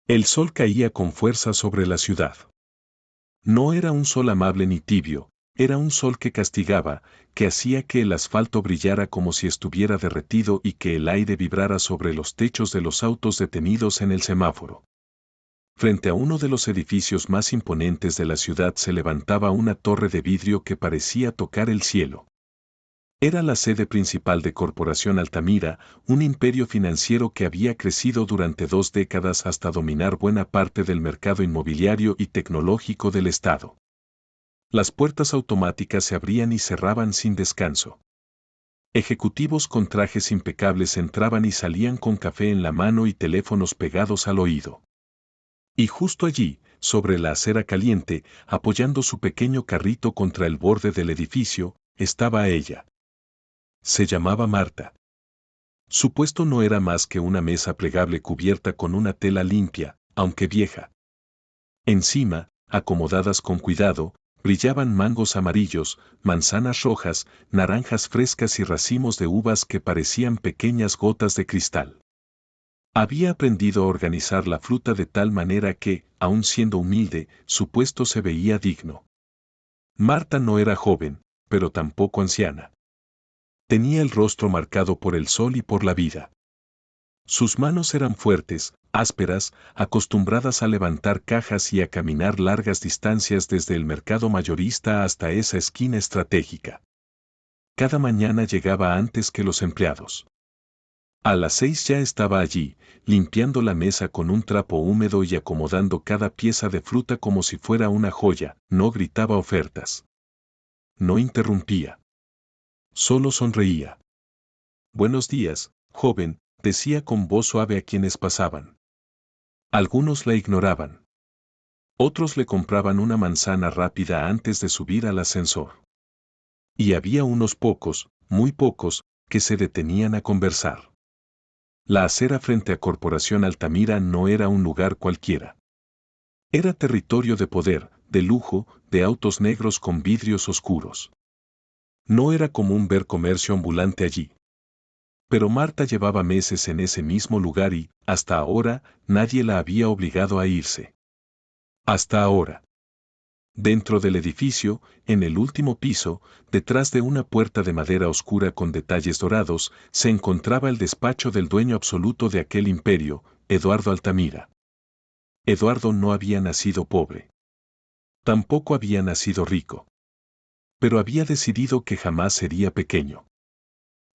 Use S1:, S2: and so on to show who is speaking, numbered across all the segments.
S1: El sol caía con fuerza sobre la ciudad. No era un sol amable ni tibio, era un sol que castigaba, que hacía que el asfalto brillara como si estuviera derretido y que el aire vibrara sobre los techos de los autos detenidos en el semáforo. Frente a uno de los edificios más imponentes de la ciudad se levantaba una torre de vidrio que parecía tocar el cielo. Era la sede principal de Corporación Altamira, un imperio financiero que había crecido durante 2 décadas hasta dominar buena parte del mercado inmobiliario y tecnológico del estado. Las puertas automáticas se abrían y cerraban sin descanso. Ejecutivos con trajes impecables entraban y salían con café en la mano y teléfonos pegados al oído. Y justo allí, sobre la acera caliente, apoyando su pequeño carrito contra el borde del edificio, estaba ella. Se llamaba Marta. Su puesto no era más que una mesa plegable cubierta con una tela limpia, aunque vieja. Encima, acomodadas con cuidado, brillaban mangos amarillos, manzanas rojas, naranjas frescas y racimos de uvas que parecían pequeñas gotas de cristal. Había aprendido a organizar la fruta de tal manera que, aun siendo humilde, su puesto se veía digno. Marta no era joven, pero tampoco anciana. Tenía el rostro marcado por el sol y por la vida. Sus manos eran fuertes, ásperas, acostumbradas a levantar cajas y a caminar largas distancias desde el mercado mayorista hasta esa esquina estratégica. Cada mañana llegaba antes que los empleados. A las 6 ya estaba allí, limpiando la mesa con un trapo húmedo y acomodando cada pieza de fruta como si fuera una joya. No gritaba ofertas. No interrumpía. Solo sonreía. Buenos días, joven, decía con voz suave a quienes pasaban. Algunos la ignoraban. Otros le compraban una manzana rápida antes de subir al ascensor. Y había unos pocos, muy pocos, que se detenían a conversar. La acera frente a Corporación Altamira no era un lugar cualquiera. Era territorio de poder, de lujo, de autos negros con vidrios oscuros. No era común ver comercio ambulante allí. Pero Marta llevaba meses en ese mismo lugar y, hasta ahora, nadie la había obligado a irse. Hasta ahora. Dentro del edificio, en el último piso, detrás de una puerta de madera oscura con detalles dorados, se encontraba el despacho del dueño absoluto de aquel imperio, Eduardo Altamira. Eduardo no había nacido pobre. Tampoco había nacido rico. Pero había decidido que jamás sería pequeño.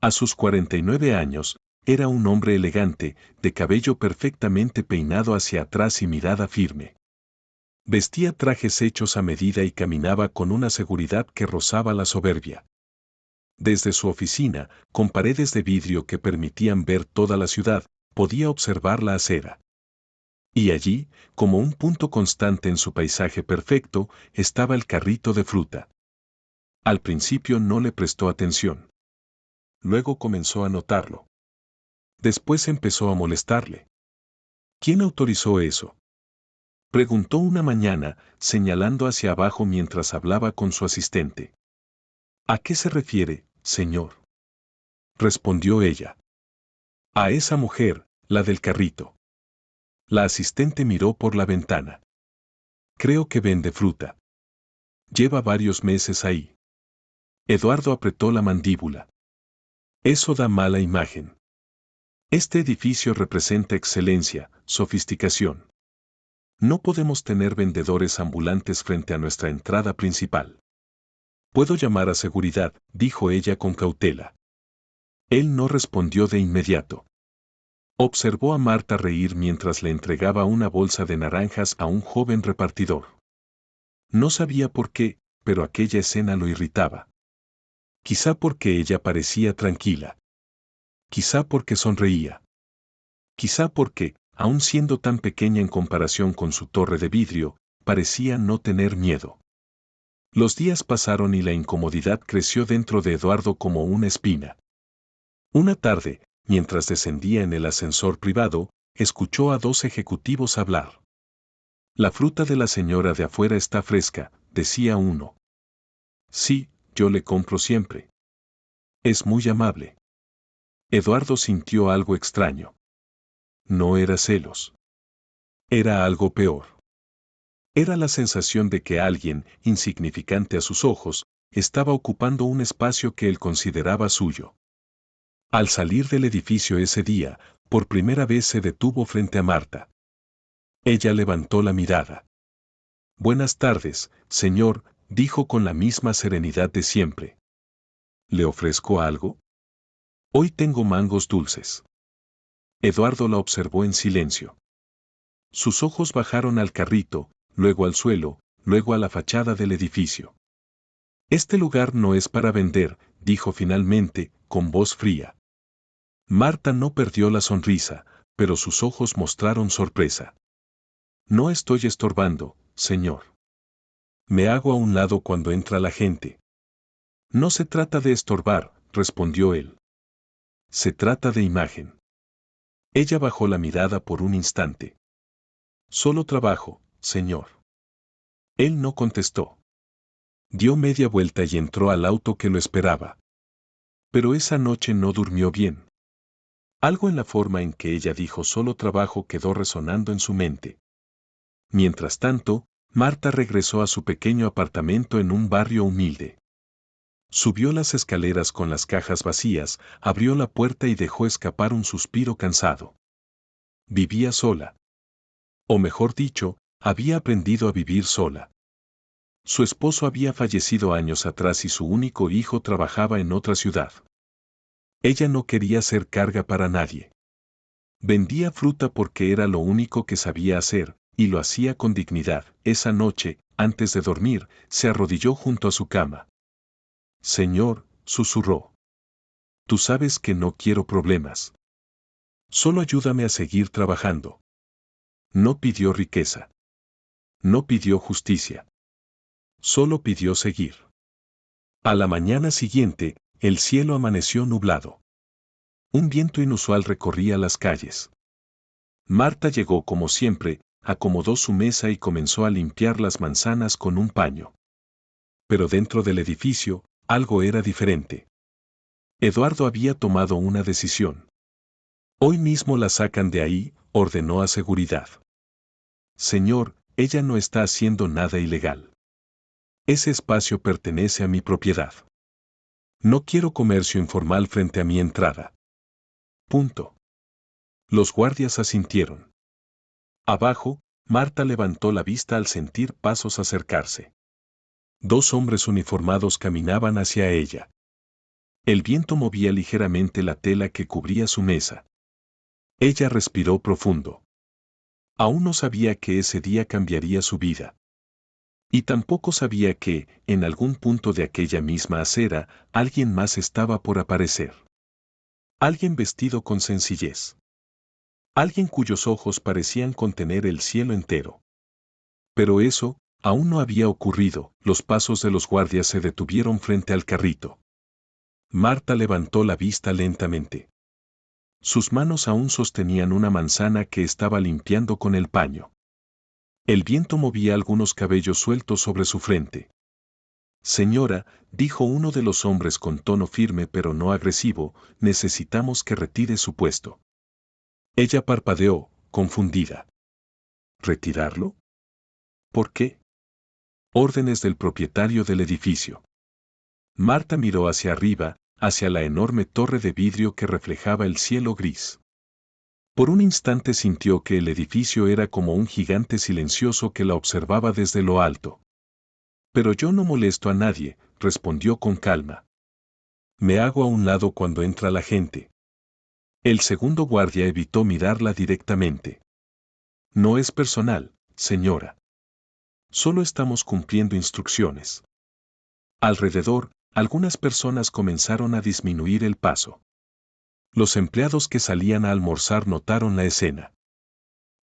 S1: A sus 49 años, era un hombre elegante, de cabello perfectamente peinado hacia atrás y mirada firme. Vestía trajes hechos a medida y caminaba con una seguridad que rozaba la soberbia. Desde su oficina, con paredes de vidrio que permitían ver toda la ciudad, podía observar la acera. Y allí, como un punto constante en su paisaje perfecto, estaba el carrito de fruta. Al principio no le prestó atención. Luego comenzó a notarlo. Después empezó a molestarle. ¿Quién autorizó eso? Preguntó una mañana, señalando hacia abajo mientras hablaba con su asistente. ¿A qué se refiere, señor? Respondió ella. A esa mujer, la del carrito. La asistente miró por la ventana. Creo que vende fruta. Lleva varios meses ahí. Eduardo apretó la mandíbula. Eso da mala imagen. Este edificio representa excelencia, sofisticación. No podemos tener vendedores ambulantes frente a nuestra entrada principal. Puedo llamar a seguridad, dijo ella con cautela. Él no respondió de inmediato. Observó a Marta reír mientras le entregaba una bolsa de naranjas a un joven repartidor. No sabía por qué, pero aquella escena lo irritaba. Quizá porque ella parecía tranquila. Quizá porque sonreía. Quizá porque, aun siendo tan pequeña en comparación con su torre de vidrio, parecía no tener miedo. Los días pasaron y la incomodidad creció dentro de Eduardo como una espina. Una tarde, mientras descendía en el ascensor privado, escuchó a 2 ejecutivos hablar. La fruta de la señora de afuera está fresca, decía uno. Sí, yo le compro siempre. Es muy amable. Eduardo sintió algo extraño. No era celos. Era algo peor. Era la sensación de que alguien, insignificante a sus ojos, estaba ocupando un espacio que él consideraba suyo. Al salir del edificio ese día, por primera vez se detuvo frente a Marta. Ella levantó la mirada. Buenas tardes, señor, dijo con la misma serenidad de siempre. ¿Le ofrezco algo? Hoy tengo mangos dulces. Eduardo la observó en silencio. Sus ojos bajaron al carrito, luego al suelo, luego a la fachada del edificio. Este lugar no es para vender, dijo finalmente, con voz fría. Marta no perdió la sonrisa, pero sus ojos mostraron sorpresa. No estoy estorbando, señor. Me hago a un lado cuando entra la gente. No se trata de estorbar, respondió él. Se trata de imagen. Ella bajó la mirada por un instante. Solo trabajo, señor. Él no contestó. Dio media vuelta y entró al auto que lo esperaba. Pero esa noche no durmió bien. Algo en la forma en que ella dijo solo trabajo quedó resonando en su mente. Mientras tanto, Marta regresó a su pequeño apartamento en un barrio humilde. Subió las escaleras con las cajas vacías, abrió la puerta y dejó escapar un suspiro cansado. Vivía sola. O mejor dicho, había aprendido a vivir sola. Su esposo había fallecido años atrás y su único hijo trabajaba en otra ciudad. Ella no quería ser carga para nadie. Vendía fruta porque era lo único que sabía hacer, y lo hacía con dignidad. Esa noche, antes de dormir, se arrodilló junto a su cama. Señor, susurró. Tú sabes que no quiero problemas. Solo ayúdame a seguir trabajando. No pidió riqueza. No pidió justicia. Solo pidió seguir. A la mañana siguiente, el cielo amaneció nublado. Un viento inusual recorría las calles. Marta llegó como siempre, acomodó su mesa y comenzó a limpiar las manzanas con un paño. Pero dentro del edificio, algo era diferente. Eduardo había tomado una decisión. Hoy mismo la sacan de ahí, ordenó a seguridad. Señor, ella no está haciendo nada ilegal. Ese espacio pertenece a mi propiedad. No quiero comercio informal frente a mi entrada. Punto. Los guardias asintieron. Abajo, Marta levantó la vista al sentir pasos acercarse. Dos hombres uniformados caminaban hacia ella. El viento movía ligeramente la tela que cubría su mesa. Ella respiró profundo. Aún no sabía que ese día cambiaría su vida. Y tampoco sabía que, en algún punto de aquella misma acera, alguien más estaba por aparecer. Alguien vestido con sencillez. Alguien cuyos ojos parecían contener el cielo entero. Pero eso, aún no había ocurrido. Los pasos de los guardias se detuvieron frente al carrito. Marta levantó la vista lentamente. Sus manos aún sostenían una manzana que estaba limpiando con el paño. El viento movía algunos cabellos sueltos sobre su frente. Señora, dijo uno de los hombres con tono firme pero no agresivo, necesitamos que retire su puesto. Ella parpadeó, confundida. ¿Retirarlo? ¿Por qué? Órdenes del propietario del edificio. Marta miró hacia arriba, hacia la enorme torre de vidrio que reflejaba el cielo gris. Por un instante sintió que el edificio era como un gigante silencioso que la observaba desde lo alto. Pero yo no molesto a nadie, respondió con calma. Me hago a un lado cuando entra la gente. El segundo guardia evitó mirarla directamente. No es personal, señora. Solo estamos cumpliendo instrucciones. Alrededor, algunas personas comenzaron a disminuir el paso. Los empleados que salían a almorzar notaron la escena.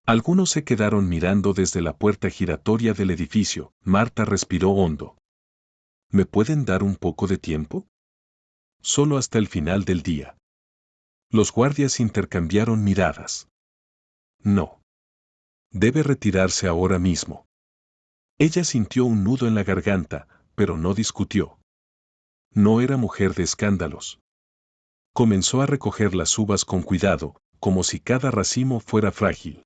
S1: Algunos se quedaron mirando desde la puerta giratoria del edificio. Marta respiró hondo. ¿Me pueden dar un poco de tiempo? Solo hasta el final del día. Los guardias intercambiaron miradas. No. Debe retirarse ahora mismo. Ella sintió un nudo en la garganta, pero no discutió. No era mujer de escándalos. Comenzó a recoger las uvas con cuidado, como si cada racimo fuera frágil.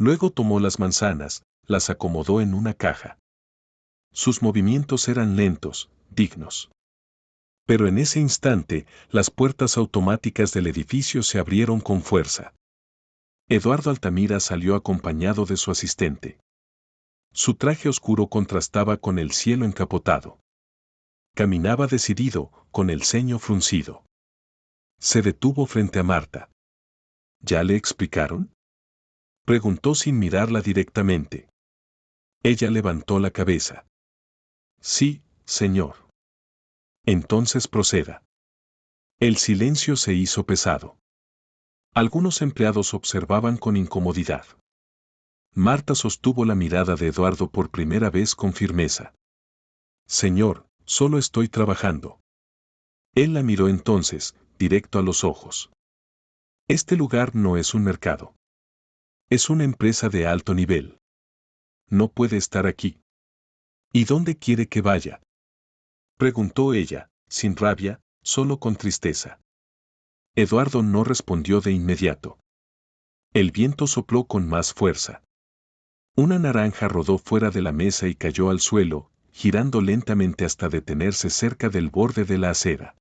S1: Luego tomó las manzanas, las acomodó en una caja. Sus movimientos eran lentos, dignos. Pero en ese instante, las puertas automáticas del edificio se abrieron con fuerza. Eduardo Altamira salió acompañado de su asistente. Su traje oscuro contrastaba con el cielo encapotado. Caminaba decidido, con el ceño fruncido. Se detuvo frente a Marta. ¿Ya le explicaron?, preguntó sin mirarla directamente. Ella levantó la cabeza. Sí, señor. Entonces proceda. El silencio se hizo pesado. Algunos empleados observaban con incomodidad. Marta sostuvo la mirada de Eduardo por primera vez con firmeza. Señor, solo estoy trabajando. Él la miró entonces, directo a los ojos. Este lugar no es un mercado. Es una empresa de alto nivel. No puede estar aquí. ¿Y dónde quiere que vaya?, preguntó ella, sin rabia, solo con tristeza. Eduardo no respondió de inmediato. El viento sopló con más fuerza. Una naranja rodó fuera de la mesa y cayó al suelo, girando lentamente hasta detenerse cerca del borde de la acera.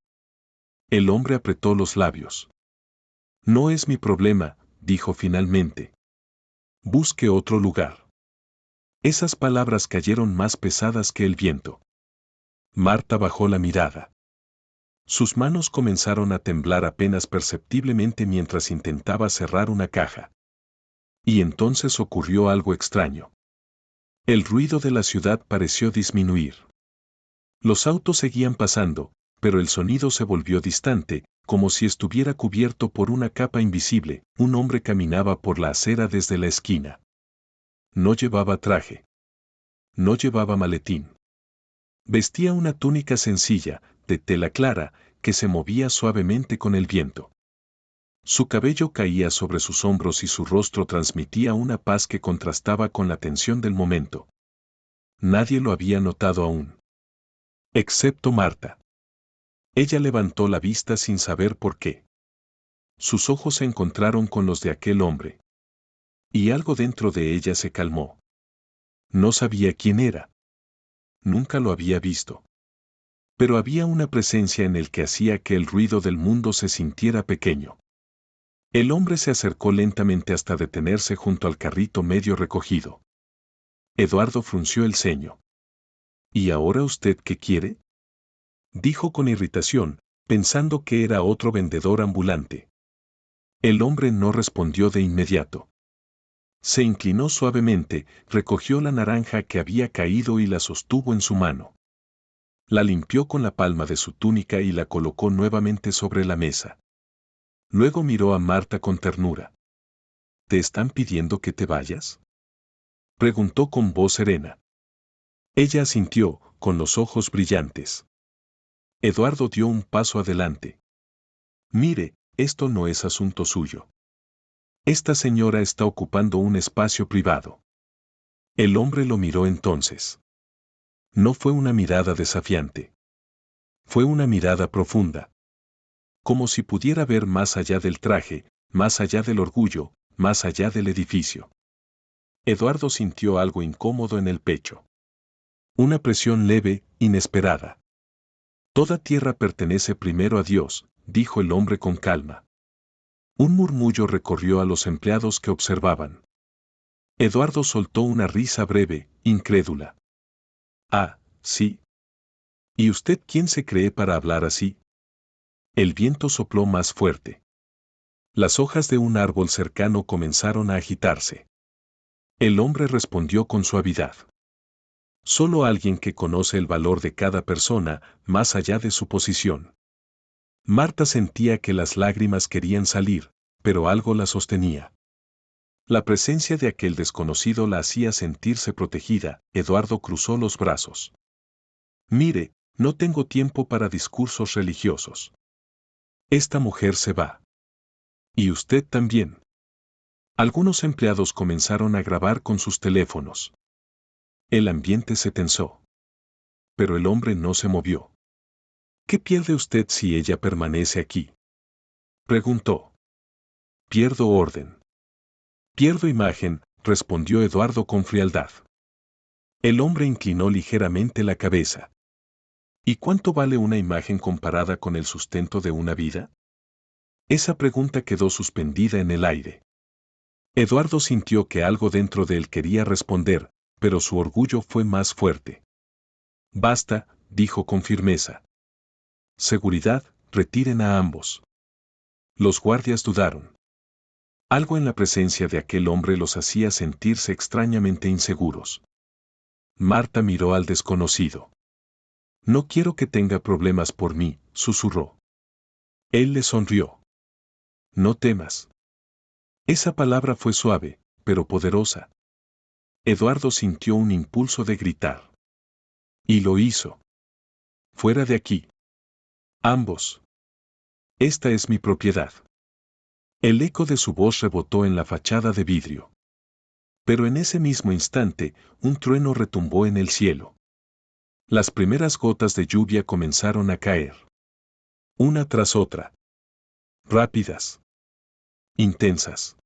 S1: El hombre apretó los labios. No es mi problema, dijo finalmente. Busque otro lugar. Esas palabras cayeron más pesadas que el viento. Marta bajó la mirada. Sus manos comenzaron a temblar apenas perceptiblemente mientras intentaba cerrar una caja. Y entonces ocurrió algo extraño. El ruido de la ciudad pareció disminuir. Los autos seguían pasando, pero el sonido se volvió distante, como si estuviera cubierto por una capa invisible. Un hombre caminaba por la acera desde la esquina. No llevaba traje. No llevaba maletín. Vestía una túnica sencilla, de tela clara, que se movía suavemente con el viento. Su cabello caía sobre sus hombros y su rostro transmitía una paz que contrastaba con la tensión del momento. Nadie lo había notado aún. Excepto Marta. Ella levantó la vista sin saber por qué. Sus ojos se encontraron con los de aquel hombre. Y algo dentro de ella se calmó. No sabía quién era. Nunca lo había visto. Pero había una presencia en él que hacía que el ruido del mundo se sintiera pequeño. El hombre se acercó lentamente hasta detenerse junto al carrito medio recogido. Eduardo frunció el ceño. ¿Y ahora usted qué quiere?, dijo con irritación, pensando que era otro vendedor ambulante. El hombre no respondió de inmediato. Se inclinó suavemente, recogió la naranja que había caído y la sostuvo en su mano. La limpió con la palma de su túnica y la colocó nuevamente sobre la mesa. Luego miró a Marta con ternura. ¿Te están pidiendo que te vayas?, preguntó con voz serena. Ella asintió, con los ojos brillantes. Eduardo dio un paso adelante. Mire, esto no es asunto suyo. Esta señora está ocupando un espacio privado. El hombre lo miró entonces. No fue una mirada desafiante. Fue una mirada profunda. Como si pudiera ver más allá del traje, más allá del orgullo, más allá del edificio. Eduardo sintió algo incómodo en el pecho. Una presión leve, inesperada. Toda tierra pertenece primero a Dios, dijo el hombre con calma. Un murmullo recorrió a los empleados que observaban. Eduardo soltó una risa breve, incrédula. Ah, sí. ¿Y usted quién se cree para hablar así? El viento sopló más fuerte. Las hojas de un árbol cercano comenzaron a agitarse. El hombre respondió con suavidad. Solo alguien que conoce el valor de cada persona, más allá de su posición. Marta sentía que las lágrimas querían salir, pero algo la sostenía. La presencia de aquel desconocido la hacía sentirse protegida. Eduardo cruzó los brazos. Mire, no tengo tiempo para discursos religiosos. Esta mujer se va. Y usted también. Algunos empleados comenzaron a grabar con sus teléfonos. El ambiente se tensó. Pero el hombre no se movió. ¿Qué pierde usted si ella permanece aquí?, preguntó. Pierdo orden. Pierdo imagen, respondió Eduardo con frialdad. El hombre inclinó ligeramente la cabeza. ¿Y cuánto vale una imagen comparada con el sustento de una vida? Esa pregunta quedó suspendida en el aire. Eduardo sintió que algo dentro de él quería responder, pero su orgullo fue más fuerte. Basta, dijo con firmeza. Seguridad, retiren a ambos. Los guardias dudaron. Algo en la presencia de aquel hombre los hacía sentirse extrañamente inseguros. Marta miró al desconocido. No quiero que tenga problemas por mí, susurró. Él le sonrió. No temas. Esa palabra fue suave, pero poderosa. Eduardo sintió un impulso de gritar. Y lo hizo. Fuera de aquí. Ambos. Esta es mi propiedad. El eco de su voz rebotó en la fachada de vidrio. Pero en ese mismo instante, un trueno retumbó en el cielo. Las primeras gotas de lluvia comenzaron a caer. Una tras otra. Rápidas. Intensas.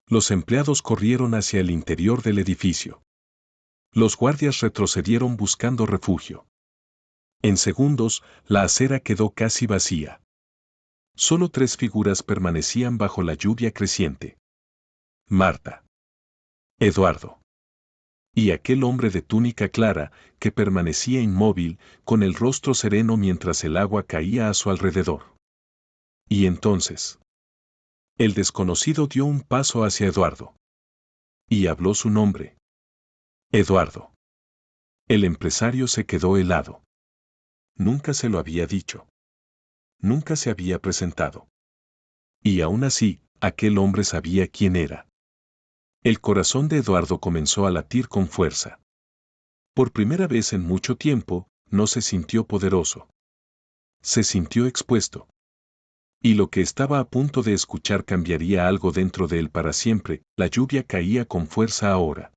S1: Los empleados corrieron hacia el interior del edificio. Los guardias retrocedieron buscando refugio. En segundos, la acera quedó casi vacía. Solo 3 figuras permanecían bajo la lluvia creciente. Marta. Eduardo. Y aquel hombre de túnica clara, que permanecía inmóvil, con el rostro sereno mientras el agua caía a su alrededor. Y entonces, el desconocido dio un paso hacia Eduardo. Y habló su nombre. Eduardo. El empresario se quedó helado. Nunca se lo había dicho. Nunca se había presentado. Y aún así, aquel hombre sabía quién era. El corazón de Eduardo comenzó a latir con fuerza. Por primera vez en mucho tiempo, no se sintió poderoso. Se sintió expuesto. Y lo que estaba a punto de escuchar cambiaría algo dentro de él para siempre. La lluvia caía con fuerza ahora.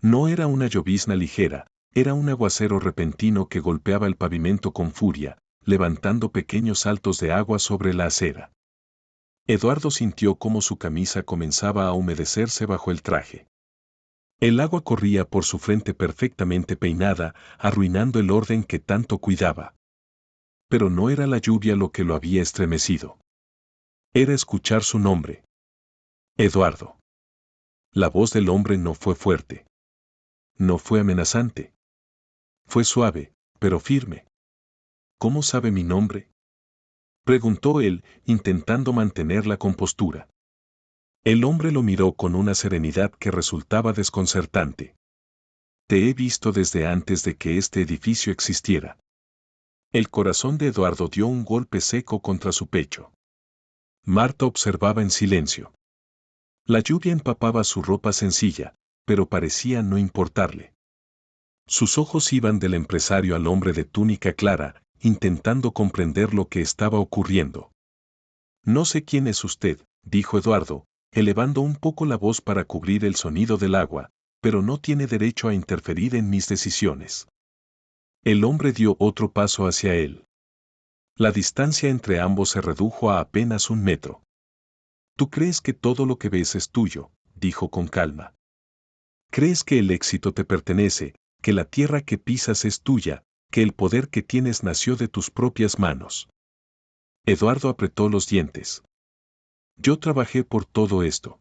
S1: No era una llovizna ligera, era un aguacero repentino que golpeaba el pavimento con furia, levantando pequeños saltos de agua sobre la acera. Eduardo sintió cómo su camisa comenzaba a humedecerse bajo el traje. El agua corría por su frente perfectamente peinada, arruinando el orden que tanto cuidaba. Pero no era la lluvia lo que lo había estremecido. Era escuchar su nombre. Eduardo. La voz del hombre no fue fuerte. No fue amenazante. Fue suave, pero firme. ¿Cómo sabe mi nombre? Preguntó él, intentando mantener la compostura. El hombre lo miró con una serenidad que resultaba desconcertante. Te he visto desde antes de que este edificio existiera. El corazón de Eduardo dio un golpe seco contra su pecho. Marta observaba en silencio. La lluvia empapaba su ropa sencilla, pero parecía no importarle. Sus ojos iban del empresario al hombre de túnica clara, intentando comprender lo que estaba ocurriendo. No sé quién es usted, dijo Eduardo, elevando un poco la voz para cubrir el sonido del agua, pero no tiene derecho a interferir en mis decisiones. El hombre dio otro paso hacia él. La distancia entre ambos se redujo a apenas 1 metro. Tú crees que todo lo que ves es tuyo, dijo con calma. Crees que el éxito te pertenece, que la tierra que pisas es tuya, que el poder que tienes nació de tus propias manos. Eduardo apretó los dientes. Yo trabajé por todo esto.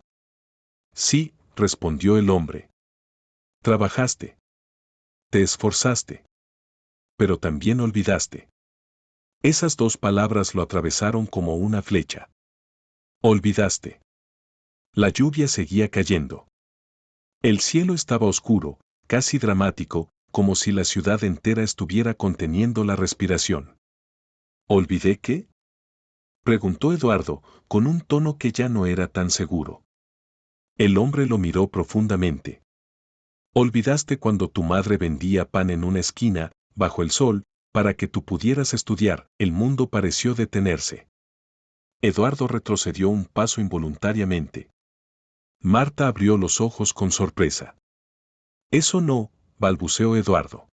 S1: Sí, respondió el hombre. Trabajaste. Te esforzaste. Pero también olvidaste. Esas 2 palabras lo atravesaron como una flecha. Olvidaste. La lluvia seguía cayendo. El cielo estaba oscuro, casi dramático, como si la ciudad entera estuviera conteniendo la respiración. ¿Olvidé qué? Preguntó Eduardo, con un tono que ya no era tan seguro. El hombre lo miró profundamente. Olvidaste cuando tu madre vendía pan en una esquina, bajo el sol, para que tú pudieras estudiar. El mundo pareció detenerse. Eduardo retrocedió un paso involuntariamente. Marta abrió los ojos con sorpresa. Eso no, balbuceó Eduardo.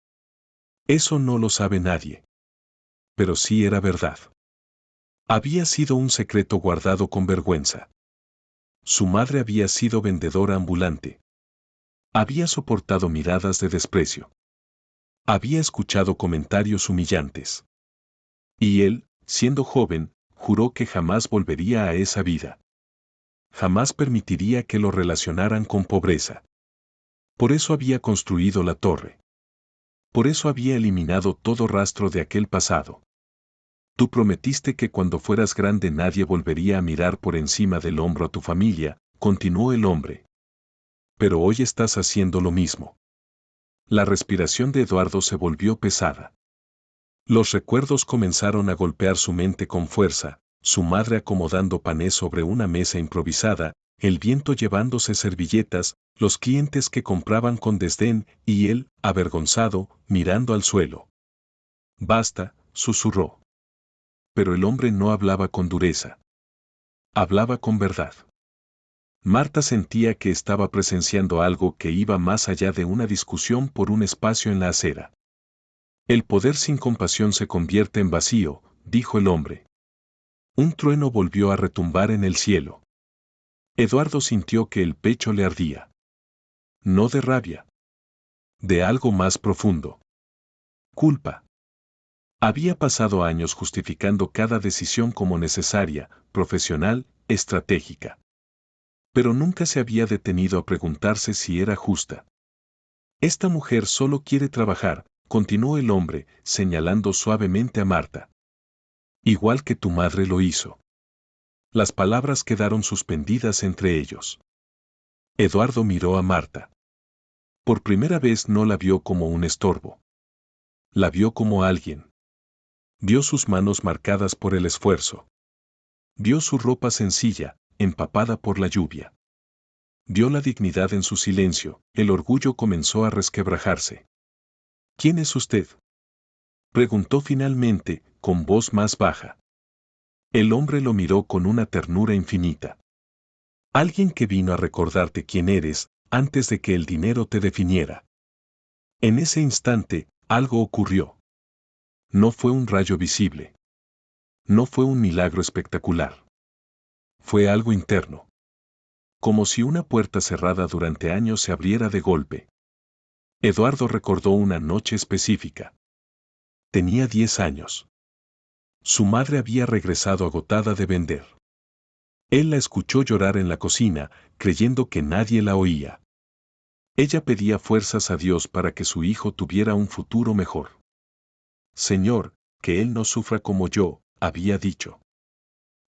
S1: Eso no lo sabe nadie. Pero sí era verdad. Había sido un secreto guardado con vergüenza. Su madre había sido vendedora ambulante. Había soportado miradas de desprecio. Había escuchado comentarios humillantes. Y él, siendo joven, juró que jamás volvería a esa vida. Jamás permitiría que lo relacionaran con pobreza. Por eso había construido la torre. Por eso había eliminado todo rastro de aquel pasado. Tú prometiste que cuando fueras grande nadie volvería a mirar por encima del hombro a tu familia, continuó el hombre. Pero hoy estás haciendo lo mismo. La respiración de Eduardo se volvió pesada. Los recuerdos comenzaron a golpear su mente con fuerza, su madre acomodando panes sobre una mesa improvisada, el viento llevándose servilletas, los clientes que compraban con desdén y él, avergonzado, mirando al suelo. Basta, susurró. Pero el hombre no hablaba con dureza. Hablaba con verdad. Marta sentía que estaba presenciando algo que iba más allá de una discusión por un espacio en la acera. El poder sin compasión se convierte en vacío, dijo el hombre. Un trueno volvió a retumbar en el cielo. Eduardo sintió que el pecho le ardía. No de rabia. De algo más profundo. Culpa. Había pasado años justificando cada decisión como necesaria, profesional, estratégica. Pero nunca se había detenido a preguntarse si era justa. Esta mujer solo quiere trabajar, continuó el hombre, señalando suavemente a Marta. Igual que tu madre lo hizo. Las palabras quedaron suspendidas entre ellos. Eduardo miró a Marta. Por primera vez no la vio como un estorbo. La vio como alguien. Vio sus manos marcadas por el esfuerzo. Vio su ropa sencilla, empapada por la lluvia. Vio la dignidad en su silencio, el orgullo comenzó a resquebrajarse. ¿Quién es usted?, preguntó finalmente, con voz más baja. El hombre lo miró con una ternura infinita. Alguien que vino a recordarte quién eres, antes de que el dinero te definiera. En ese instante, algo ocurrió. No fue un rayo visible. No fue un milagro espectacular. Fue algo interno. Como si una puerta cerrada durante años se abriera de golpe. Eduardo recordó una noche específica. Tenía 10 años. Su madre había regresado agotada de vender. Él la escuchó llorar en la cocina, creyendo que nadie la oía. Ella pedía fuerzas a Dios para que su hijo tuviera un futuro mejor. Señor, que él no sufra como yo, había dicho.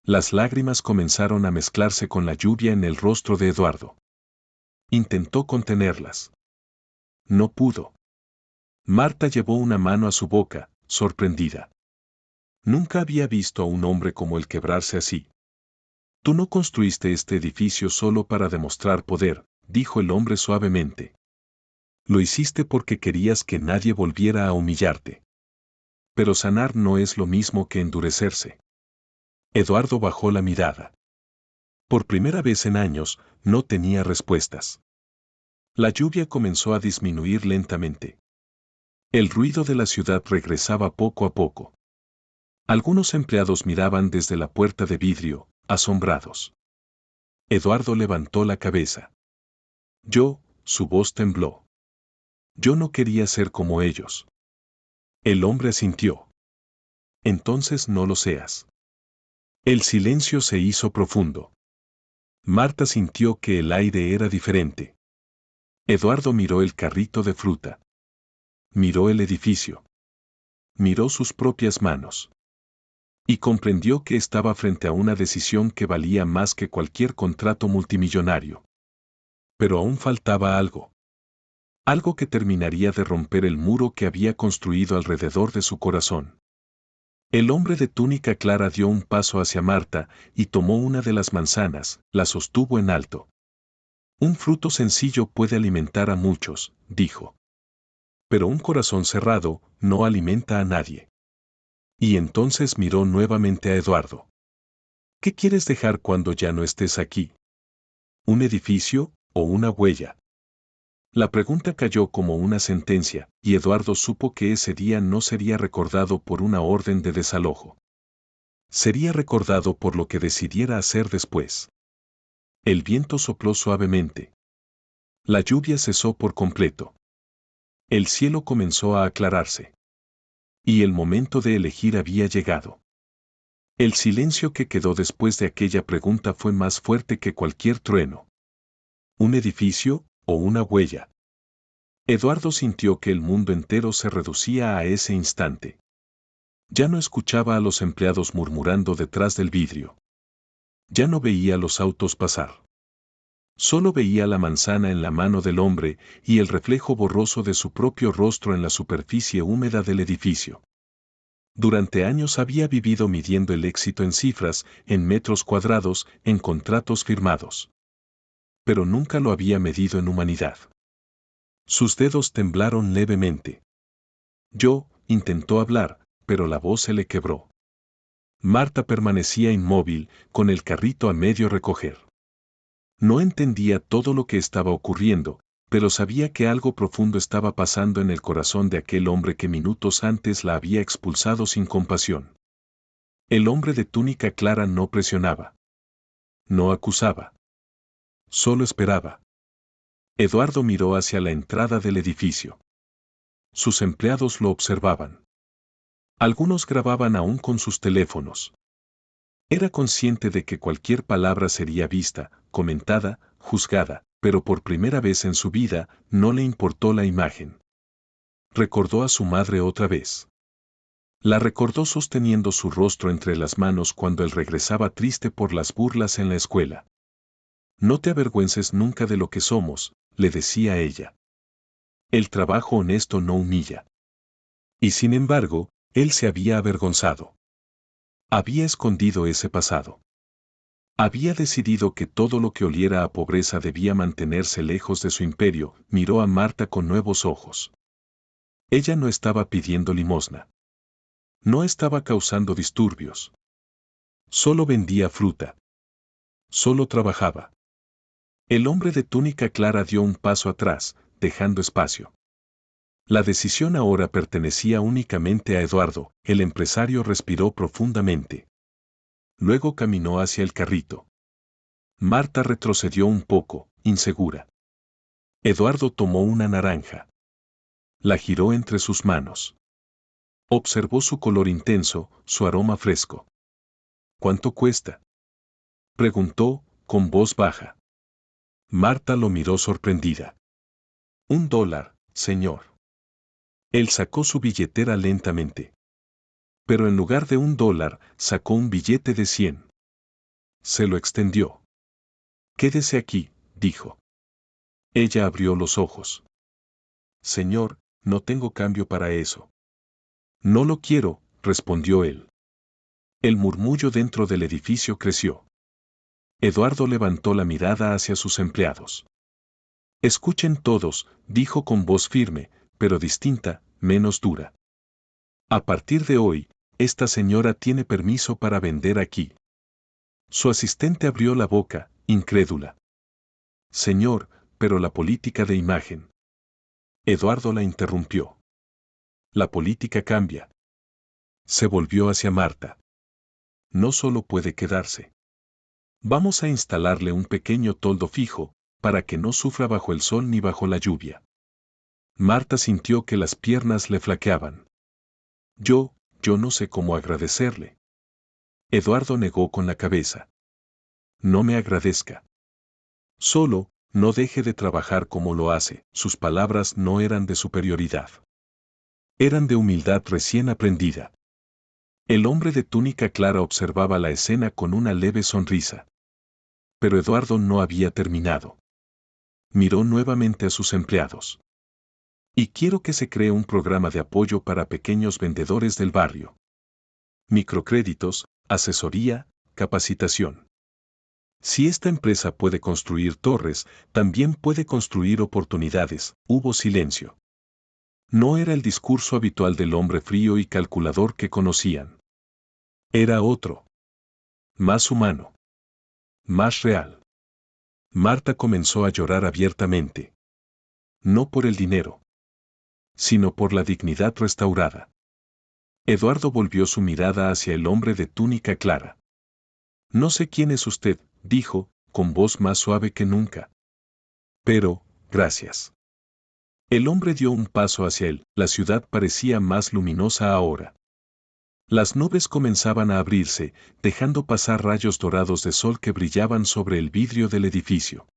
S1: Las lágrimas comenzaron a mezclarse con la lluvia en el rostro de Eduardo. Intentó contenerlas. No pudo. Marta llevó una mano a su boca, sorprendida. Nunca había visto a un hombre como él quebrarse así. Tú no construiste este edificio solo para demostrar poder, dijo el hombre suavemente. Lo hiciste porque querías que nadie volviera a humillarte. Pero sanar no es lo mismo que endurecerse. Eduardo bajó la mirada. Por primera vez en años, no tenía respuestas. La lluvia comenzó a disminuir lentamente. El ruido de la ciudad regresaba poco a poco. Algunos empleados miraban desde la puerta de vidrio, asombrados. Eduardo levantó la cabeza. Su voz tembló. Yo no quería ser como ellos. El hombre asintió. Entonces no lo seas. El silencio se hizo profundo. Marta sintió que el aire era diferente. Eduardo miró el carrito de fruta. Miró el edificio. Miró sus propias manos. Y comprendió que estaba frente a una decisión que valía más que cualquier contrato multimillonario. Pero aún faltaba algo. Algo que terminaría de romper el muro que había construido alrededor de su corazón. El hombre de túnica clara dio un paso hacia Marta y tomó una de las manzanas, la sostuvo en alto. Un fruto sencillo puede alimentar a muchos, dijo. Pero un corazón cerrado no alimenta a nadie. Y entonces miró nuevamente a Eduardo. ¿Qué quieres dejar cuando ya no estés aquí? ¿Un edificio o una huella? La pregunta cayó como una sentencia, y Eduardo supo que ese día no sería recordado por una orden de desalojo. Sería recordado por lo que decidiera hacer después. El viento sopló suavemente. La lluvia cesó por completo. El cielo comenzó a aclararse. Y el momento de elegir había llegado. El silencio que quedó después de aquella pregunta fue más fuerte que cualquier trueno. ¿Un edificio o una huella? Eduardo sintió que el mundo entero se reducía a ese instante. Ya no escuchaba a los empleados murmurando detrás del vidrio. Ya no veía los autos pasar. Solo veía la manzana en la mano del hombre y el reflejo borroso de su propio rostro en la superficie húmeda del edificio. Durante años había vivido midiendo el éxito en cifras, en metros cuadrados, en contratos firmados. Pero nunca lo había medido en humanidad. Sus dedos temblaron levemente. Intentó hablar, pero la voz se le quebró. Marta permanecía inmóvil, con el carrito a medio recoger. No entendía todo lo que estaba ocurriendo, pero sabía que algo profundo estaba pasando en el corazón de aquel hombre que minutos antes la había expulsado sin compasión. El hombre de túnica clara no presionaba. No acusaba. Solo esperaba. Eduardo miró hacia la entrada del edificio. Sus empleados lo observaban. Algunos grababan aún con sus teléfonos. Era consciente de que cualquier palabra sería vista, comentada, juzgada, pero por primera vez en su vida no le importó la imagen. Recordó a su madre otra vez. La recordó sosteniendo su rostro entre las manos cuando él regresaba triste por las burlas en la escuela. No te avergüences nunca de lo que somos, le decía ella. El trabajo honesto no humilla. Y sin embargo, él se había avergonzado. Había escondido ese pasado. Había decidido que todo lo que oliera a pobreza debía mantenerse lejos de su imperio. Miró a Marta con nuevos ojos. Ella no estaba pidiendo limosna. No estaba causando disturbios. Solo vendía fruta. Solo trabajaba. El hombre de túnica clara dio un paso atrás, dejando espacio. La decisión ahora pertenecía únicamente a Eduardo. El empresario respiró profundamente. Luego caminó hacia el carrito. Marta retrocedió un poco, insegura. Eduardo tomó una naranja. La giró entre sus manos. Observó su color intenso, su aroma fresco. ¿Cuánto cuesta?, preguntó, con voz baja. Marta lo miró sorprendida. $1, señor. Él sacó su billetera lentamente. Pero en lugar de $1, sacó un billete de 100. Se lo extendió. Quédese aquí, dijo. Ella abrió los ojos. Señor, no tengo cambio para eso. No lo quiero, respondió él. El murmullo dentro del edificio creció. Eduardo levantó la mirada hacia sus empleados. Escuchen todos, dijo con voz firme, pero distinta, menos dura. A partir de hoy, esta señora tiene permiso para vender aquí. Su asistente abrió la boca, incrédula. Señor, pero la política de imagen. Eduardo la interrumpió. La política cambia. Se volvió hacia Marta. No solo puede quedarse. Vamos a instalarle un pequeño toldo fijo, para que no sufra bajo el sol ni bajo la lluvia. Marta sintió que las piernas le flaqueaban. Yo no sé cómo agradecerle. Eduardo negó con la cabeza. No me agradezca. Solo, no deje de trabajar como lo hace. Sus palabras no eran de superioridad. Eran de humildad recién aprendida. El hombre de túnica clara observaba la escena con una leve sonrisa. Pero Eduardo no había terminado. Miró nuevamente a sus empleados. Y quiero que se cree un programa de apoyo para pequeños vendedores del barrio. Microcréditos, asesoría, capacitación. Si esta empresa puede construir torres, también puede construir oportunidades. Hubo silencio. No era el discurso habitual del hombre frío y calculador que conocían. Era otro. Más humano. Más real. Marta comenzó a llorar abiertamente. No por el dinero, sino por la dignidad restaurada. Eduardo volvió su mirada hacia el hombre de túnica clara. No sé quién es usted, dijo, con voz más suave que nunca. Pero, gracias. El hombre dio un paso hacia él, la ciudad parecía más luminosa ahora. Las nubes comenzaban a abrirse, dejando pasar rayos dorados de sol que brillaban sobre el vidrio del edificio.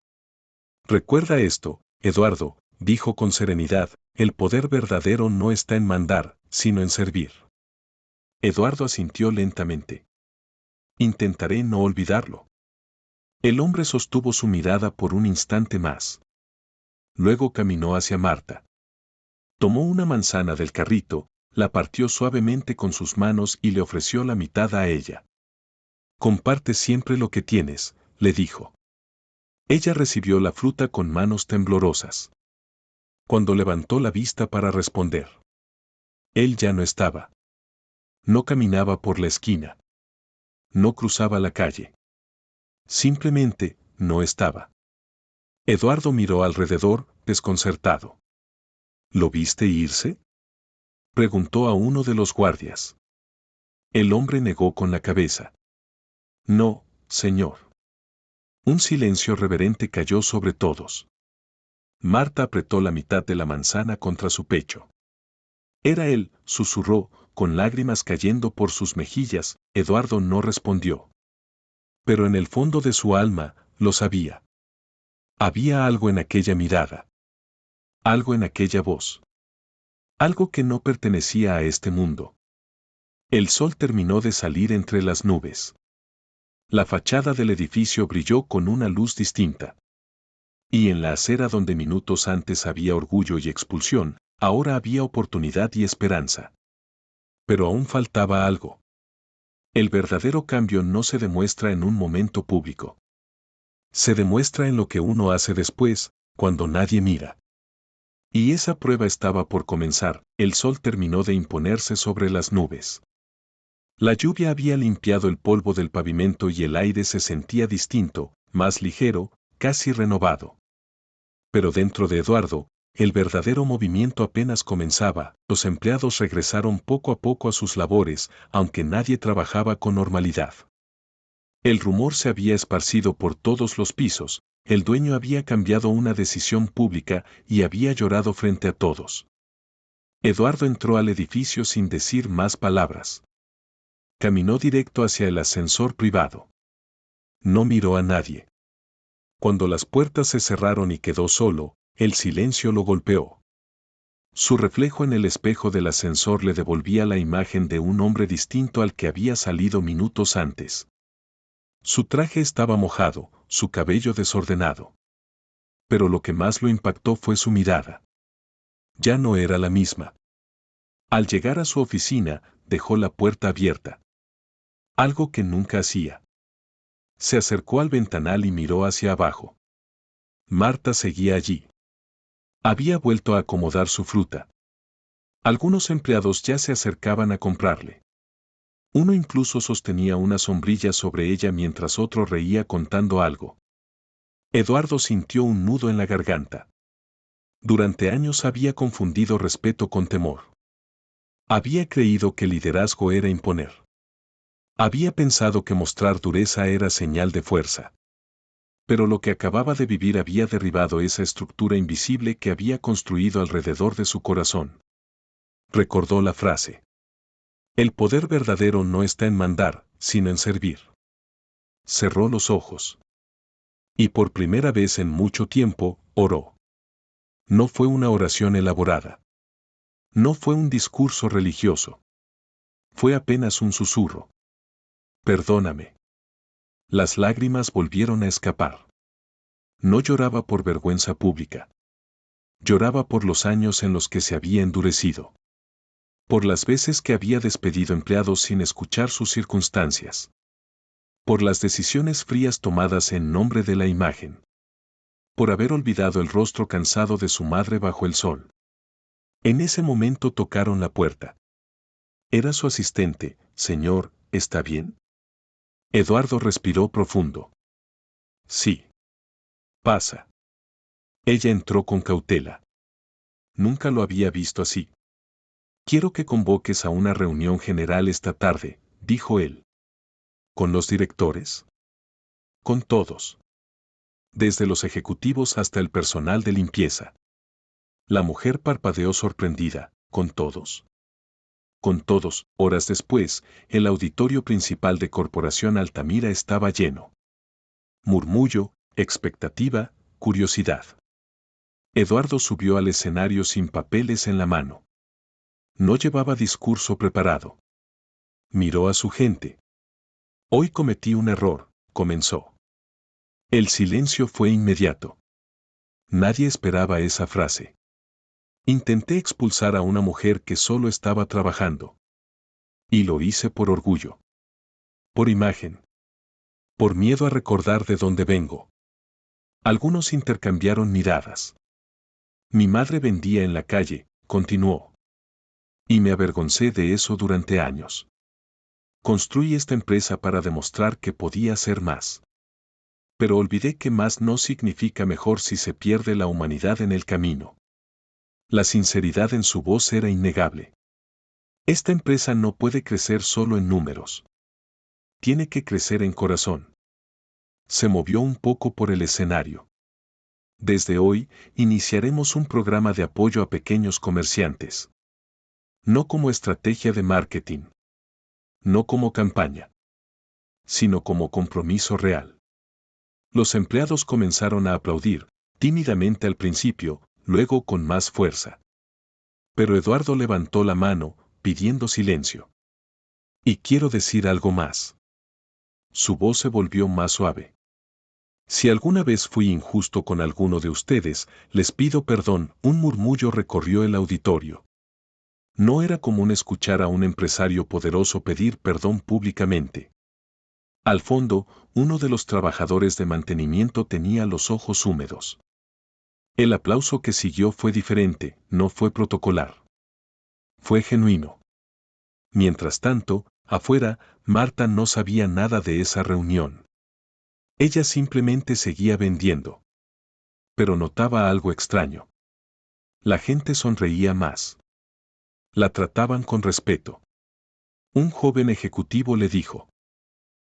S1: Recuerda esto, Eduardo, dijo con serenidad, el poder verdadero no está en mandar, sino en servir. Eduardo asintió lentamente. Intentaré no olvidarlo. El hombre sostuvo su mirada por un instante más. Luego caminó hacia Marta. Tomó una manzana del carrito, la partió suavemente con sus manos y le ofreció la mitad a ella. Comparte siempre lo que tienes, le dijo. Ella recibió la fruta con manos temblorosas. Cuando levantó la vista para responder, él ya no estaba. No caminaba por la esquina. No cruzaba la calle. Simplemente, no estaba. Eduardo miró alrededor, desconcertado. ¿Lo viste irse?, preguntó a uno de los guardias. El hombre negó con la cabeza. No, señor. Un silencio reverente cayó sobre todos. Marta apretó la mitad de la manzana contra su pecho. Era él, susurró, con lágrimas cayendo por sus mejillas. Eduardo no respondió. Pero en el fondo de su alma, lo sabía. Había algo en aquella mirada. Algo en aquella voz. Algo que no pertenecía a este mundo. El sol terminó de salir entre las nubes. La fachada del edificio brilló con una luz distinta. Y en la acera donde minutos antes había orgullo y expulsión, ahora había oportunidad y esperanza. Pero aún faltaba algo. El verdadero cambio no se demuestra en un momento público. Se demuestra en lo que uno hace después, cuando nadie mira. Y esa prueba estaba por comenzar. El sol terminó de imponerse sobre las nubes. La lluvia había limpiado el polvo del pavimento y el aire se sentía distinto, más ligero, casi renovado. Pero dentro de Eduardo, el verdadero movimiento apenas comenzaba. Los empleados regresaron poco a poco a sus labores, aunque nadie trabajaba con normalidad. El rumor se había esparcido por todos los pisos, el dueño había cambiado una decisión pública y había llorado frente a todos. Eduardo entró al edificio sin decir más palabras. Caminó directo hacia el ascensor privado. No miró a nadie. Cuando las puertas se cerraron y quedó solo, el silencio lo golpeó. Su reflejo en el espejo del ascensor le devolvía la imagen de un hombre distinto al que había salido minutos antes. Su traje estaba mojado, su cabello desordenado. Pero lo que más lo impactó fue su mirada. Ya no era la misma. Al llegar a su oficina, dejó la puerta abierta. Algo que nunca hacía. Se acercó al ventanal y miró hacia abajo. Marta seguía allí. Había vuelto a acomodar su fruta. Algunos empleados ya se acercaban a comprarle. Uno incluso sostenía una sombrilla sobre ella mientras otro reía contando algo. Eduardo sintió un nudo en la garganta. Durante años había confundido respeto con temor. Había creído que liderazgo era imponer. Había pensado que mostrar dureza era señal de fuerza. Pero lo que acababa de vivir había derribado esa estructura invisible que había construido alrededor de su corazón. Recordó la frase. El poder verdadero no está en mandar, sino en servir. Cerró los ojos. Y por primera vez en mucho tiempo, oró. No fue una oración elaborada. No fue un discurso religioso. Fue apenas un susurro. Perdóname. Las lágrimas volvieron a escapar. No lloraba por vergüenza pública. Lloraba por los años en los que se había endurecido. Por las veces que había despedido empleados sin escuchar sus circunstancias. Por las decisiones frías tomadas en nombre de la imagen. Por haber olvidado el rostro cansado de su madre bajo el sol. En ese momento tocaron la puerta. Era su asistente. Señor, ¿está bien? Eduardo respiró profundo. Sí. Pasa. Ella entró con cautela. Nunca lo había visto así. Quiero que convoques a una reunión general esta tarde, dijo él. ¿Con los directores? Con todos. desde los ejecutivos hasta el personal de limpieza. La mujer parpadeó sorprendida, con todos. Con todos, horas después, el auditorio principal de Corporación Altamira estaba lleno. Murmullo, expectativa, curiosidad. Eduardo subió al escenario sin papeles en la mano. No llevaba discurso preparado. Miró a su gente. Hoy cometí un error, comenzó. El silencio fue inmediato. Nadie esperaba esa frase. Intenté expulsar a una mujer que solo estaba trabajando. Y lo hice por orgullo. Por imagen. Por miedo a recordar de dónde vengo. Algunos intercambiaron miradas. Mi madre vendía en la calle, continuó. Y me avergoncé de eso durante años. Construí esta empresa para demostrar que podía ser más. Pero olvidé que más no significa mejor si se pierde la humanidad en el camino. La sinceridad en su voz era innegable. Esta empresa no puede crecer solo en números. Tiene que crecer en corazón. Se movió un poco por el escenario. Desde hoy, iniciaremos un programa de apoyo a pequeños comerciantes. No como estrategia de marketing. No como campaña. Sino como compromiso real. Los empleados comenzaron a aplaudir, tímidamente al principio, luego con más fuerza. Pero Eduardo levantó la mano, pidiendo silencio. Y quiero decir algo más. Su voz se volvió más suave. Si alguna vez fui injusto con alguno de ustedes, les pido perdón. Un murmullo recorrió el auditorio. No era común escuchar a un empresario poderoso pedir perdón públicamente. Al fondo, uno de los trabajadores de mantenimiento tenía los ojos húmedos. El aplauso que siguió fue diferente, no fue protocolar. Fue genuino. Mientras tanto, afuera, Marta no sabía nada de esa reunión. Ella simplemente seguía vendiendo. Pero notaba algo extraño. La gente sonreía más. La trataban con respeto. Un joven ejecutivo le dijo: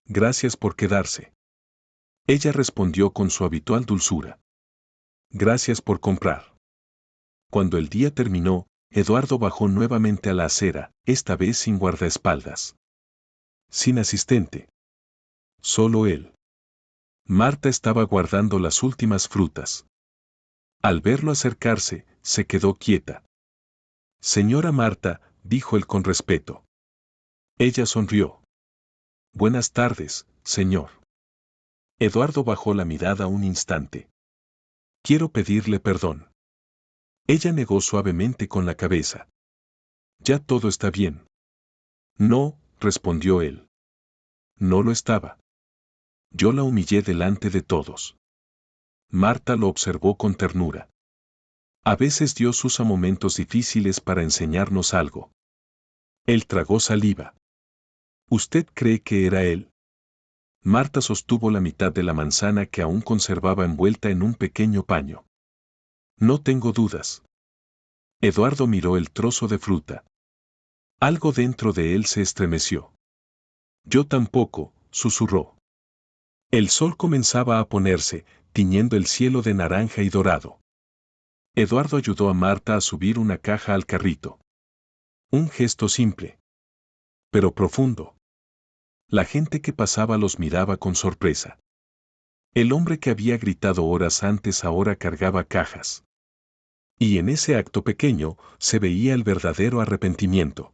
S1: «Gracias por quedarse». Ella respondió con su habitual dulzura: «Gracias por comprar». Cuando el día terminó, Eduardo bajó nuevamente a la acera, esta vez sin guardaespaldas. Sin asistente. Solo él. Marta estaba guardando las últimas frutas. Al verlo acercarse, se quedó quieta. «Señora Marta», dijo él con respeto. Ella sonrió. «Buenas tardes, señor». Eduardo bajó la mirada un instante. «Quiero pedirle perdón». Ella negó suavemente con la cabeza. «Ya todo está bien». «No», respondió él. «No lo estaba. Yo la humillé delante de todos». Marta lo observó con ternura. A veces Dios usa momentos difíciles para enseñarnos algo. Él tragó saliva. ¿Usted cree que era él? Marta sostuvo la mitad de la manzana que aún conservaba envuelta en un pequeño paño. No tengo dudas. Eduardo miró el trozo de fruta. Algo dentro de él se estremeció. Yo tampoco, susurró. El sol comenzaba a ponerse, tiñendo el cielo de naranja y dorado. Eduardo ayudó a Marta a subir una caja al carrito. Un gesto simple, pero profundo. La gente que pasaba los miraba con sorpresa. El hombre que había gritado horas antes ahora cargaba cajas. Y en ese acto pequeño se veía el verdadero arrepentimiento.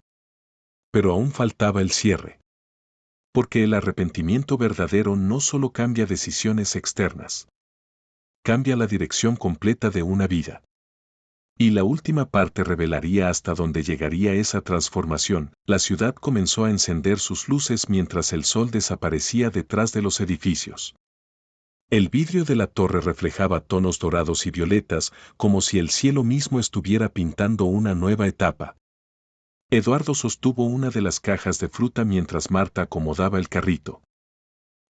S1: Pero aún faltaba el cierre. Porque el arrepentimiento verdadero no solo cambia decisiones externas. Cambia la dirección completa de una vida. Y la última parte revelaría hasta dónde llegaría esa transformación. La ciudad comenzó a encender sus luces mientras el sol desaparecía detrás de los edificios. El vidrio de la torre reflejaba tonos dorados y violetas, como si el cielo mismo estuviera pintando una nueva etapa. Eduardo sostuvo una de las cajas de fruta mientras Marta acomodaba el carrito.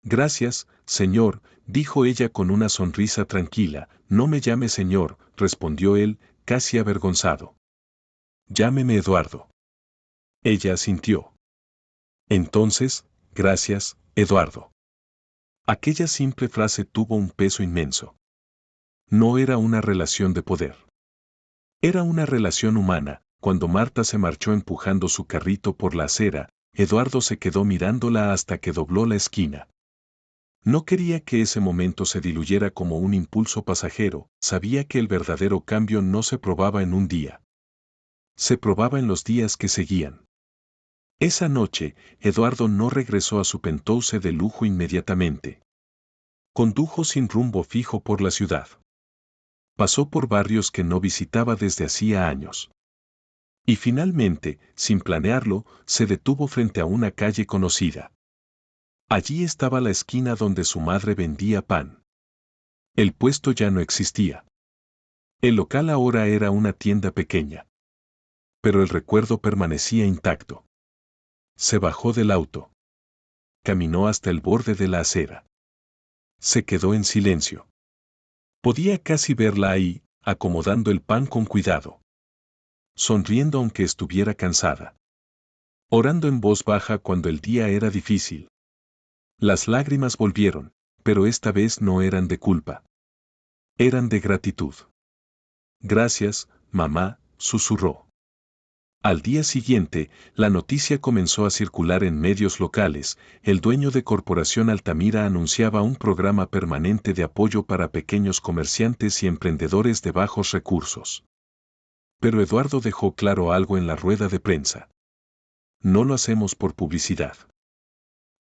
S1: «Gracias, señor», dijo ella con una sonrisa tranquila. «No me llame señor», respondió él, casi avergonzado. «Llámeme Eduardo». Ella asintió. «Entonces, gracias, Eduardo». Aquella simple frase tuvo un peso inmenso. No era una relación de poder. Era una relación humana. Cuando Marta se marchó empujando su carrito por la acera, Eduardo se quedó mirándola hasta que dobló la esquina. No quería que ese momento se diluyera como un impulso pasajero, sabía que el verdadero cambio no se probaba en un día. Se probaba en los días que seguían. Esa noche, Eduardo no regresó a su penthouse de lujo inmediatamente. Condujo sin rumbo fijo por la ciudad. Pasó por barrios que no visitaba desde hacía años. Y finalmente, sin planearlo, se detuvo frente a una calle conocida. Allí estaba la esquina donde su madre vendía pan. El puesto ya no existía. El local ahora era una tienda pequeña. Pero el recuerdo permanecía intacto. Se bajó del auto. Caminó hasta el borde de la acera. Se quedó en silencio. Podía casi verla ahí, acomodando el pan con cuidado. Sonriendo aunque estuviera cansada. Orando en voz baja cuando el día era difícil. Las lágrimas volvieron, pero esta vez no eran de culpa. Eran de gratitud. Gracias, mamá, susurró. Al día siguiente, la noticia comenzó a circular en medios locales. El dueño de Corporación Altamira anunciaba un programa permanente de apoyo para pequeños comerciantes y emprendedores de bajos recursos. Pero Eduardo dejó claro algo en la rueda de prensa. No lo hacemos por publicidad.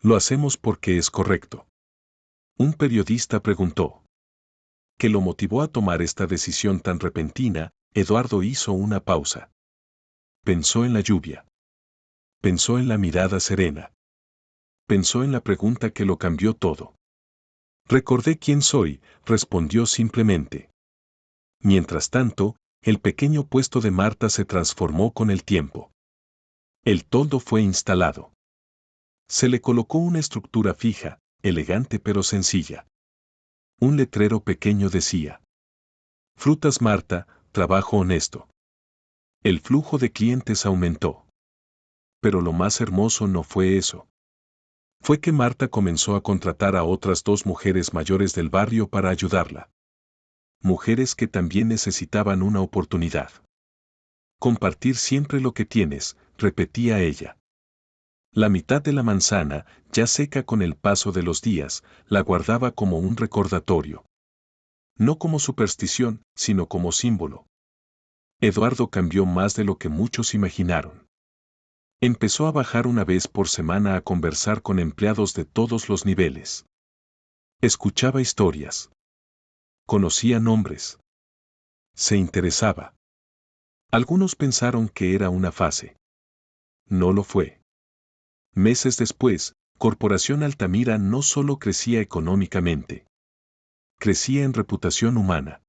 S1: Lo hacemos porque es correcto. Un periodista preguntó. ¿Qué lo motivó a tomar esta decisión tan repentina? Eduardo hizo una pausa. Pensó en la lluvia. Pensó en la mirada serena. Pensó en la pregunta que lo cambió todo. Recordé quién soy, respondió simplemente. Mientras tanto, el pequeño puesto de Marta se transformó con el tiempo. El toldo fue instalado. Se le colocó una estructura fija, elegante pero sencilla. Un letrero pequeño decía: Frutas Marta, trabajo honesto. El flujo de clientes aumentó. Pero lo más hermoso no fue eso. Fue que Marta comenzó a contratar a otras 2 mujeres mayores del barrio para ayudarla. Mujeres que también necesitaban una oportunidad. Compartir siempre lo que tienes, repetía ella. La mitad de la manzana, ya seca con el paso de los días, la guardaba como un recordatorio. No como superstición, sino como símbolo. Eduardo cambió más de lo que muchos imaginaron. Empezó a bajar una vez por semana a conversar con empleados de todos los niveles. Escuchaba historias. Conocía nombres. Se interesaba. Algunos pensaron que era una fase. No lo fue. Meses después, Corporación Altamira no solo crecía económicamente. Crecía en reputación humana.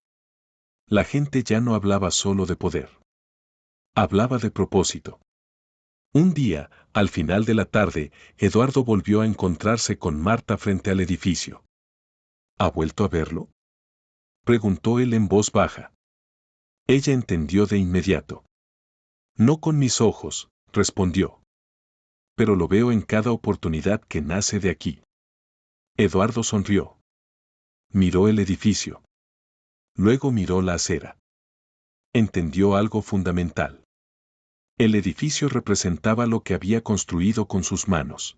S1: La gente ya no hablaba solo de poder. Hablaba de propósito. Un día, al final de la tarde, Eduardo volvió a encontrarse con Marta frente al edificio. ¿Ha vuelto a verlo?, preguntó él en voz baja. Ella entendió de inmediato. No con mis ojos, respondió. Pero lo veo en cada oportunidad que nace de aquí. Eduardo sonrió. Miró el edificio. Luego miró la acera. Entendió algo fundamental. El edificio representaba lo que había construido con sus manos.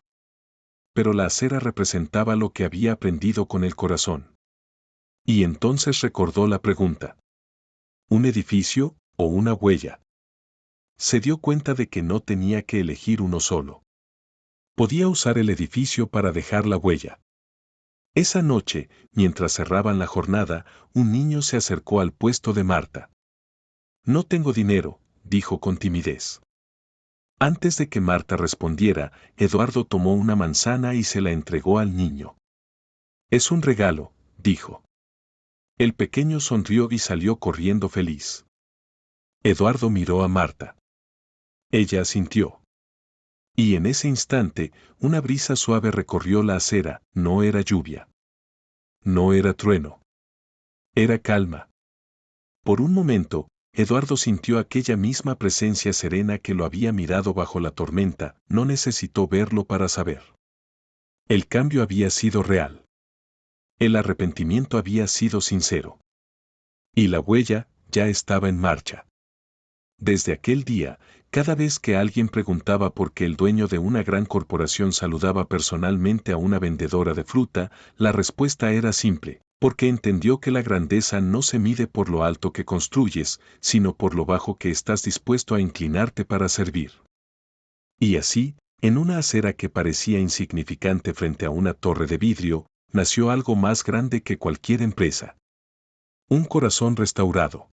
S1: Pero la acera representaba lo que había aprendido con el corazón. Y entonces recordó la pregunta. ¿Un edificio o una huella? Se dio cuenta de que no tenía que elegir uno solo. Podía usar el edificio para dejar la huella. Esa noche, mientras cerraban la jornada, un niño se acercó al puesto de Marta. No tengo dinero, dijo con timidez. Antes de que Marta respondiera, Eduardo tomó una manzana y se la entregó al niño. Es un regalo, dijo. El pequeño sonrió y salió corriendo feliz. Eduardo miró a Marta. Ella asintió. Y en ese instante, una brisa suave recorrió la acera. No era lluvia. No era trueno. Era calma. Por un momento, Eduardo sintió aquella misma presencia serena que lo había mirado bajo la tormenta. No necesitó verlo para saber. El cambio había sido real. El arrepentimiento había sido sincero. Y la huella ya estaba en marcha. Desde aquel día, cada vez que alguien preguntaba por qué el dueño de una gran corporación saludaba personalmente a una vendedora de fruta, la respuesta era simple, porque entendió que la grandeza no se mide por lo alto que construyes, sino por lo bajo que estás dispuesto a inclinarte para servir. Y así, en una acera que parecía insignificante frente a una torre de vidrio, nació algo más grande que cualquier empresa. Un corazón restaurado.